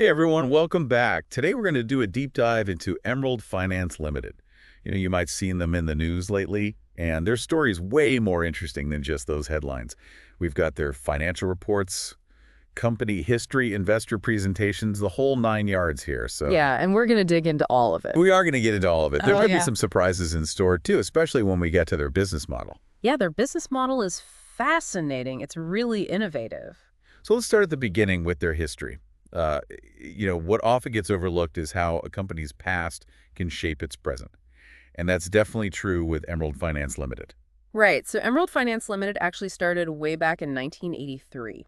Hey everyone, welcome back. Today we're going to do a deep dive into Emerald Finance Ltd. You might have seen them in the news lately, and their story is way more interesting than just those headlines. We've got their financial reports, company history, investor presentations, the whole 9 yards here. So Yeah, and we're going to dig into all of it. we are going to get into all of it. There Oh, could be yeah. some surprises in store too, especially when we get to their business model. Yeah, their business model is fascinating. It's really innovative. So let's start at the beginning with their history. Uh, what often gets overlooked is how a company's past can shape its present. And that's definitely true with Emerald Finance Ltd. Right, so Emerald Finance Limited actually started way back in 1983.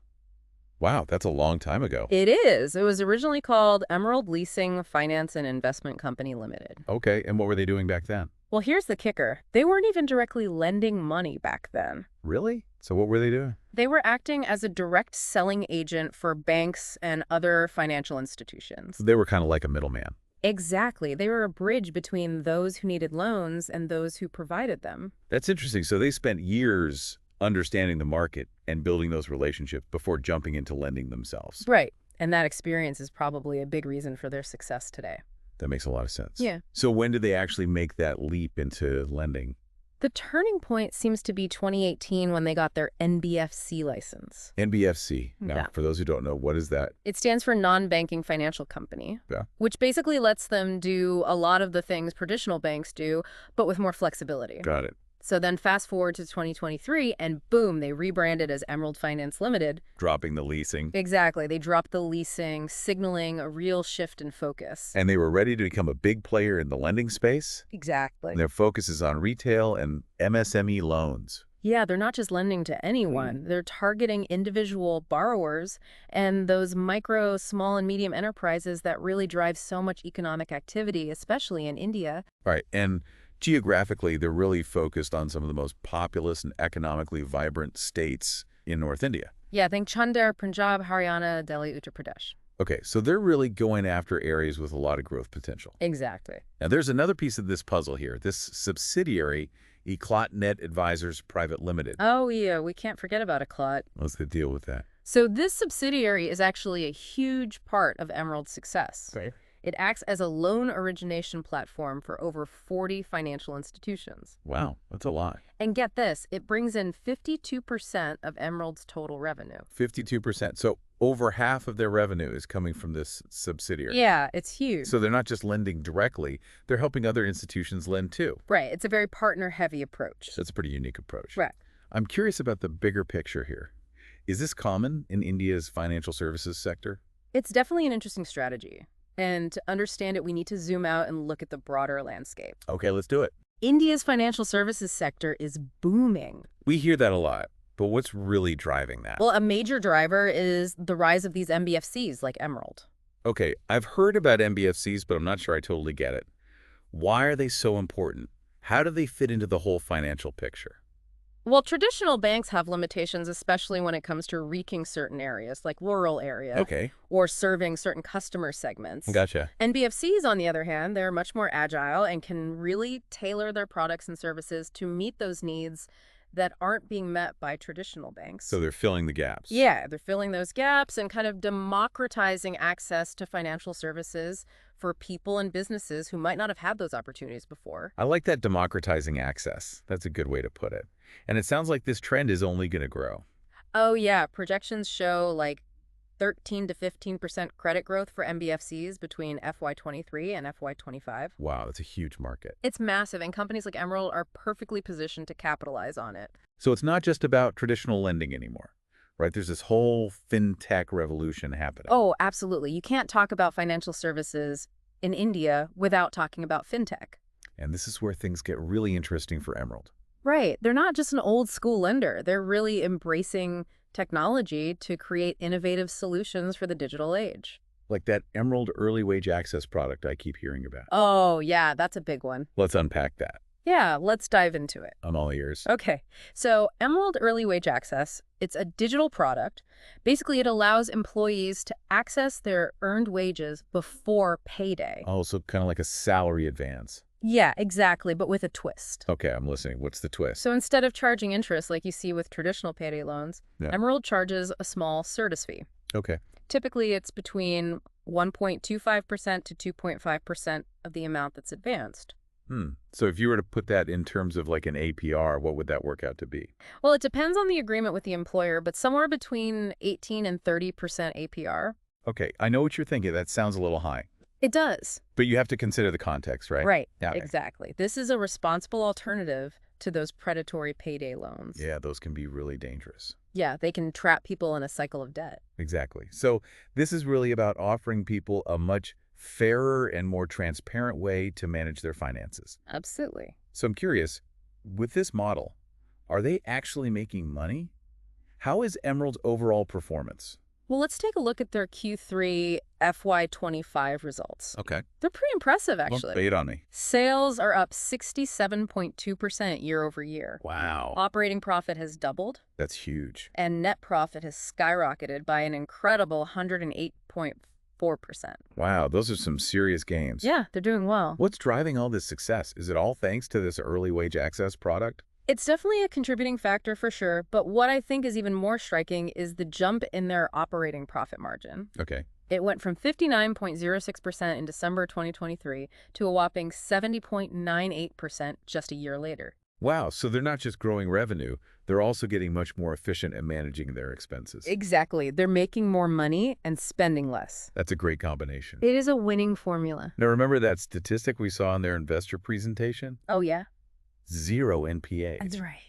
Wow, that's a long time ago. It is. It was originally called Emerald Leasing Finance and Investment Company Limited. Okay, and what were they doing back then? Well, here's the kicker. They weren't even directly lending money back then. Really? So what were they doing? They were acting as a direct selling agent for banks and other financial institutions. So they were kind of like a middleman. Exactly. They were a bridge between those who needed loans and those who provided them. That's interesting. So they spent years understanding the market and building those relationships before jumping into lending themselves. Right. And that experience is probably a big reason for their success today. That makes a lot of sense. Yeah. So when did they actually make that leap into lending? The turning point seems to be 2018 when they got their NBFC license. NBFC. Now, Yeah. for those who don't know, what is that? It stands for non-banking financial company, Yeah. which basically lets them do a lot of the things traditional banks do, but with more flexibility. Got it. So then fast forward to 2023, and boom, they rebranded as Emerald Finance Limited. Dropping the leasing. Exactly. They dropped the leasing, signaling a real shift in focus. And they were ready to become a big player in the lending space. Exactly. And their focus is on retail and MSME loans. Yeah, they're not just lending to anyone. They're targeting individual borrowers and those micro, small, and medium enterprises that really drive so much economic activity, especially in India. All right. And geographically, they're really focused on some of the most populous and economically vibrant states in North India. Yeah, think Chandigarh, Punjab, Haryana, Delhi, Uttar Pradesh. Okay, so they're really going after areas with a lot of growth potential. Exactly. Now, there's another piece of this puzzle here. This subsidiary, Eclat Advisors Private Limited. Oh, yeah, we can't forget about Eclat. What's the deal with that? So this subsidiary is actually a huge part of Emerald's success. Okay. It acts as a loan origination platform for over 40 financial institutions. Wow, that's a lot. And get this, it brings in 52% of Emerald's total revenue. 52%. So over half of their revenue is coming from this subsidiary. Yeah, it's huge. So they're not just lending directly, they're helping other institutions lend too. Right, it's a very partner-heavy approach. That's a pretty unique approach. Right. I'm curious about the bigger picture here. Is this common in India's financial services sector? It's definitely an interesting strategy. And to understand it, we need to zoom out and look at the broader landscape. Okay, let's do it. India's financial services sector is booming. We hear that a lot, but what's really driving that? Well, a major driver is the rise of these MBFCs like Emerald. Okay, I've heard about MBFCs, but I'm not sure I totally get it. Why are they so important? How do they fit into the whole financial picture? Well, traditional banks have limitations, especially when it comes to reaching certain areas, like rural areas, Okay, or serving certain customer segments. gotcha. NBFCs, on the other hand, they're much more agile and can really tailor their products and services to meet those needs that aren't being met by traditional banks. So they're filling the gaps. Yeah, they're filling those gaps and kind of democratizing access to financial services for people and businesses who might not have had those opportunities before. I like that democratizing access. That's a good way to put it. And it sounds like this trend is only going to grow. Oh, yeah. Projections show like 13 to 15% credit growth for MBFCs between FY23 and FY25. Wow, that's a huge market. It's massive, and companies like Emerald are perfectly positioned to capitalize on it. So it's not just about traditional lending anymore, right? There's this whole fintech revolution happening. Oh, absolutely. You can't talk about financial services in India without talking about fintech. And this is where things get really interesting for Emerald. Right. They're not just an old school lender. They're really embracing technology to create innovative solutions for the digital age. Like that Emerald Early Wage Access product I keep hearing about. Oh, yeah, that's a big one. Let's unpack that. Yeah, let's dive into it. I'm all ears. Okay, so Emerald Early Wage Access, it's a digital product. Basically, it allows employees to access their earned wages before payday. Oh, so kind of like a salary advance. Yeah, exactly, but with a twist. Okay, I'm listening. What's the twist? So instead of charging interest like you see with traditional payday loans, Yeah. Emerald charges a small service fee. Okay. Typically, it's between 1.25% to 2.5% of the amount that's advanced. So if you were to put that in terms of like an APR, what would that work out to be? Well, it depends on the agreement with the employer, but somewhere between 18 and 30% APR. Okay, I know what you're thinking. That sounds a little high. It does. But you have to consider the context, right? Right, Yeah. exactly. This is a responsible alternative to those predatory payday loans. Yeah, those can be really dangerous. Yeah, they can trap people in a cycle of debt. Exactly. So this is really about offering people a much fairer and more transparent way to manage their finances. Absolutely. So I'm curious, with this model, are they actually making money? How is Emerald's overall performance? Well, let's take a look at their Q3 FY25 results. Okay. They're pretty impressive, Well, actually. lay it on me. Sales are up 67.2% year over year. Wow. Operating profit has doubled, That's huge. and net profit has skyrocketed by an incredible 108.4%. Wow, those are some serious gains. Yeah, they're doing well. What's driving all this success? Is it all thanks to this early wage access product? It's definitely a contributing factor for sure, but what I think is even more striking is the jump in their operating profit margin. Okay. It went from 59.06% in December 2023 to a whopping 70.98% just a year later. Wow, so they're not just growing revenue, they're also getting much more efficient at managing their expenses. Exactly. They're making more money and spending less. That's a great combination. It is a winning formula. Now, remember that statistic we saw in their investor presentation? Oh, yeah? 0 NPA. That's right.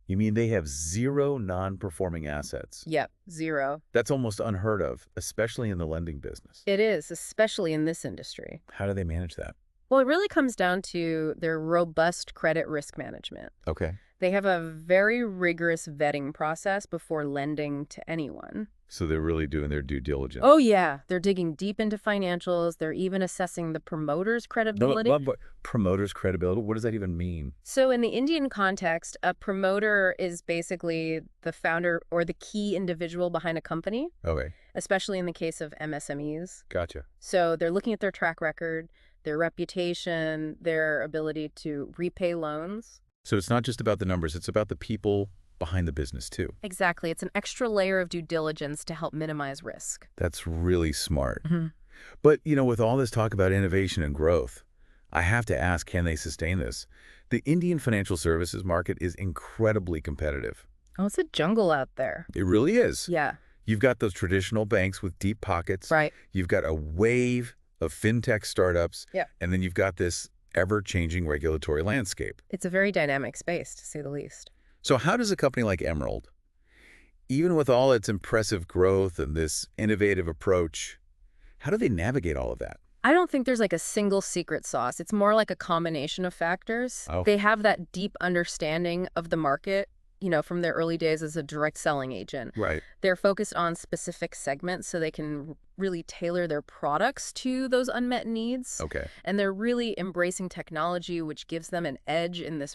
You mean they have 0 non-performing assets? Yep, 0. That's almost unheard of, especially in the lending business. It is, especially in this industry. How do they manage that? Well, it really comes down to their robust credit risk management. Okay. They have a very rigorous vetting process before lending to anyone. So they're really doing their due diligence. Oh, yeah. They're digging deep into financials. They're even assessing the promoter's credibility. But promoter's credibility, what does that even mean? So in the Indian context, a promoter is basically the founder or the key individual behind a company, Okay, especially in the case of MSMEs. gotcha. So they're looking at their track record, their reputation, their ability to repay loans. So it's not just about the numbers, it's about the people behind the business too. Exactly. It's an extra layer of due diligence to help minimize risk. That's really smart. Mm-hmm. But, with all this talk about innovation and growth, I have to ask, can they sustain this? The Indian financial services market is incredibly competitive. Oh, it's a jungle out there. It really is. Yeah. You've got those traditional banks with deep pockets. Right. You've got a wave of fintech startups. Yeah. And then you've got this ever-changing regulatory landscape. It's a very dynamic space, to say the least. So how does a company like Emerald, even with all its impressive growth and this innovative approach, how do they navigate all of that? I don't think there's like a single secret sauce. It's more like a combination of factors. Oh. They have that deep understanding of the market, from their early days as a direct selling agent. Right. They're focused on specific segments so they can really tailor their products to those unmet needs. Okay. And they're really embracing technology, which gives them an edge in this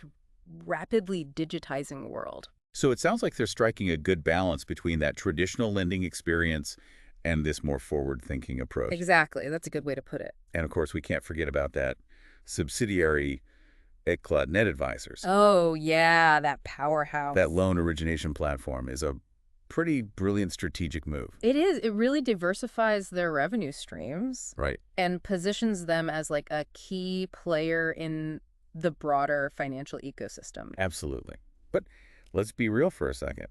rapidly digitizing world. So it sounds like they're striking a good balance between that traditional lending experience and this more forward-thinking approach. Exactly. That's a good way to put it. And of course, we can't forget about that subsidiary Eclat Net Advisors. Oh, yeah, that powerhouse. That loan origination platform is a pretty brilliant strategic move. It is. It really diversifies their revenue streams. Right. And positions them as like a key player in the broader financial ecosystem. Absolutely. But let's be real for a second.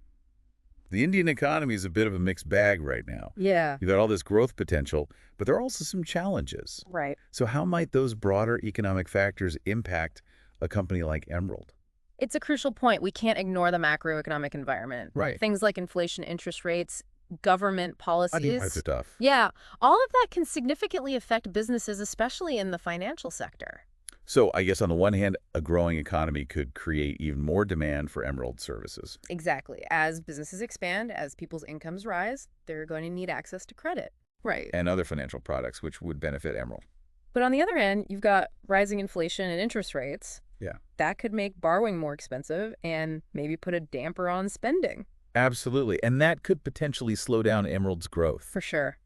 The Indian economy is a bit of a mixed bag right now. Yeah. You've got all this growth potential, but there are also some challenges. Right. So how might those broader economic factors impact a company like Emerald? It's a crucial point. We can't ignore the macroeconomic environment. Right. Things like inflation, interest rates, government policies. That's tough. Yeah. All of that can significantly affect businesses, especially in the financial sector. So I guess on the one hand, a growing economy could create even more demand for Emerald services. Exactly. As businesses expand, as people's incomes rise, they're going to need access to credit. Right. And other financial products, which would benefit Emerald. But on the other hand, you've got rising inflation and interest rates. Yeah. That could make borrowing more expensive and maybe put a damper on spending. Absolutely. And that could potentially slow down Emerald's growth. For sure.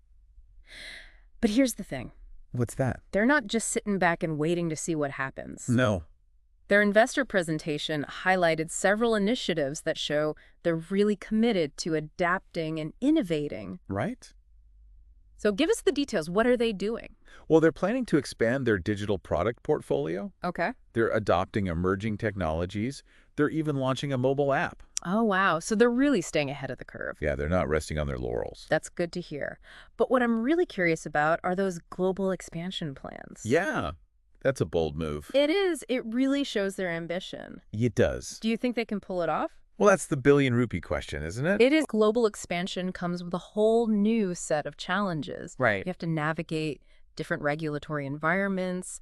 But here's the thing. What's that? They're not just sitting back and waiting to see what happens. No. Their investor presentation highlighted several initiatives that show they're really committed to adapting and innovating. Right? So give us the details. What are they doing? Well, they're planning to expand their digital product portfolio. Okay. They're adopting emerging technologies. They're even launching a mobile app. Oh, wow. So they're really staying ahead of the curve. Yeah, they're not resting on their laurels. That's good to hear. But what I'm really curious about are those global expansion plans. Yeah, that's a bold move. It is. It really shows their ambition. It does. Do you think they can pull it off? Well, that's the billion rupee question, isn't it? It is. Global expansion comes with a whole new set of challenges. Right. You have to navigate different regulatory environments,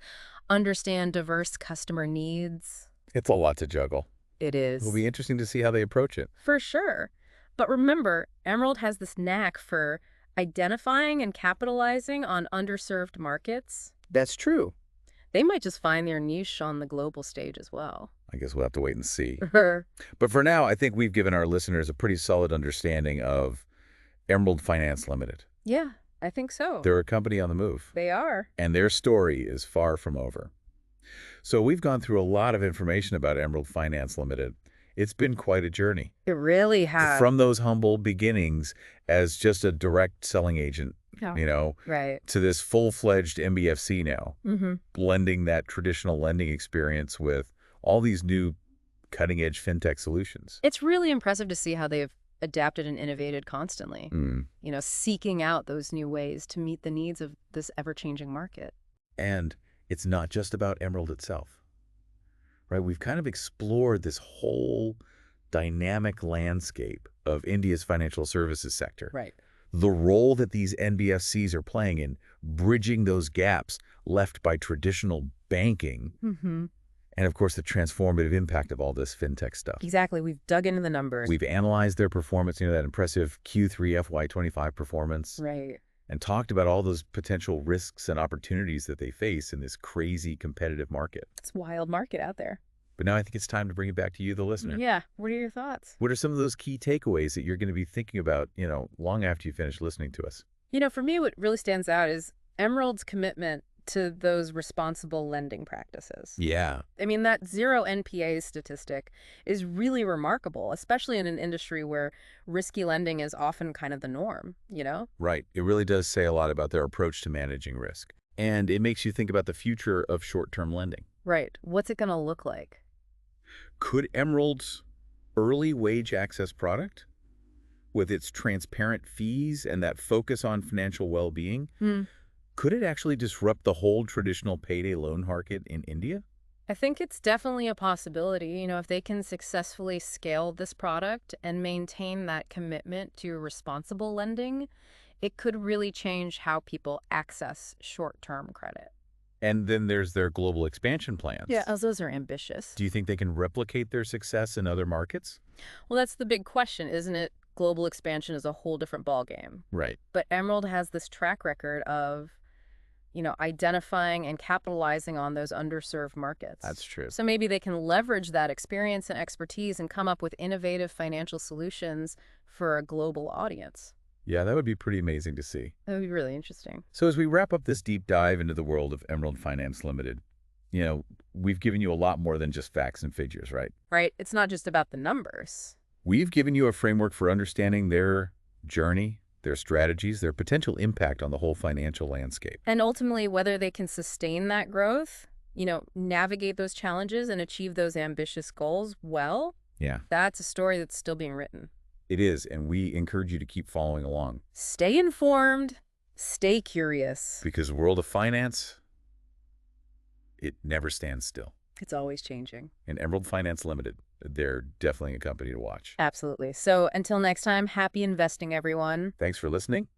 understand diverse customer needs. It's a lot to juggle. It is. It'll be interesting to see how they approach it. For sure. But remember, Emerald has this knack for identifying and capitalizing on underserved markets. That's true. They might just find their niche on the global stage as well. I guess we'll have to wait and see. Sure. But for now, I think we've given our listeners a pretty solid understanding of Emerald Finance Ltd. Yeah, I think so. They're a company on the move, They are. and their story is far from over. So we've gone through a lot of information about Emerald Finance Ltd. It's been quite a journey. It really has. From those humble beginnings as just a direct selling agent, Yeah. Right. to this full-fledged MBFC now, Mm-hmm. blending that traditional lending experience with all these new cutting-edge fintech solutions. It's really impressive to see how they've adapted and innovated constantly, Mm. seeking out those new ways to meet the needs of this ever-changing market. And it's not just about Emerald itself, right? We've kind of explored this whole dynamic landscape of India's financial services sector. Right. The role that these NBFCs are playing in bridging those gaps left by traditional banking, Mm-hmm. and of course the transformative impact of all this fintech stuff. Exactly. We've dug into the numbers. We've analyzed their performance, that impressive Q3F25 performance, Right. and talked about all those potential risks and opportunities that they face in this crazy competitive market. It's a wild market out there. But now I think it's time to bring it back to you, the listener. Yeah. What are your thoughts? What are some of those key takeaways that you're going to be thinking about, long after you finish listening to us? For me, what really stands out is Emerald's commitment to those responsible lending practices. Yeah. I mean, that zero NPA statistic is really remarkable, especially in an industry where risky lending is often kind of the norm. Right. It really does say a lot about their approach to managing risk. And it makes you think about the future of short-term lending. Right. What's it going to look like? Could Emerald's early wage access product, with its transparent fees and that focus on financial well-being, could it actually disrupt the whole traditional payday loan market in India? I think it's definitely a possibility, if they can successfully scale this product and maintain that commitment to responsible lending, it could really change how people access short-term credit. And then there's their global expansion plans. Yeah, those are ambitious. Do you think they can replicate their success in other markets? Well, that's the big question, isn't it? Global expansion is a whole different ballgame. Right. But Emerald has this track record of, identifying and capitalizing on those underserved markets. That's true. So maybe they can leverage that experience and expertise and come up with innovative financial solutions for a global audience. Yeah, that would be pretty amazing to see. That would be really interesting. So as we wrap up this deep dive into the world of Emerald Finance Limited, we've given you a lot more than just facts and figures, right? Right? It's not just about the numbers. We've given you a framework for understanding their journey, their strategies, their potential impact on the whole financial landscape. And ultimately, whether they can sustain that growth, navigate those challenges and achieve those ambitious goals well, Yeah, that's a story that's still being written. it is, and we encourage you to keep following along. Stay informed, stay curious. Because the world of finance, it never stands still. It's always changing. And Emerald Finance Limited, they're definitely a company to watch. Absolutely. So until next time, happy investing, everyone. Thanks for listening,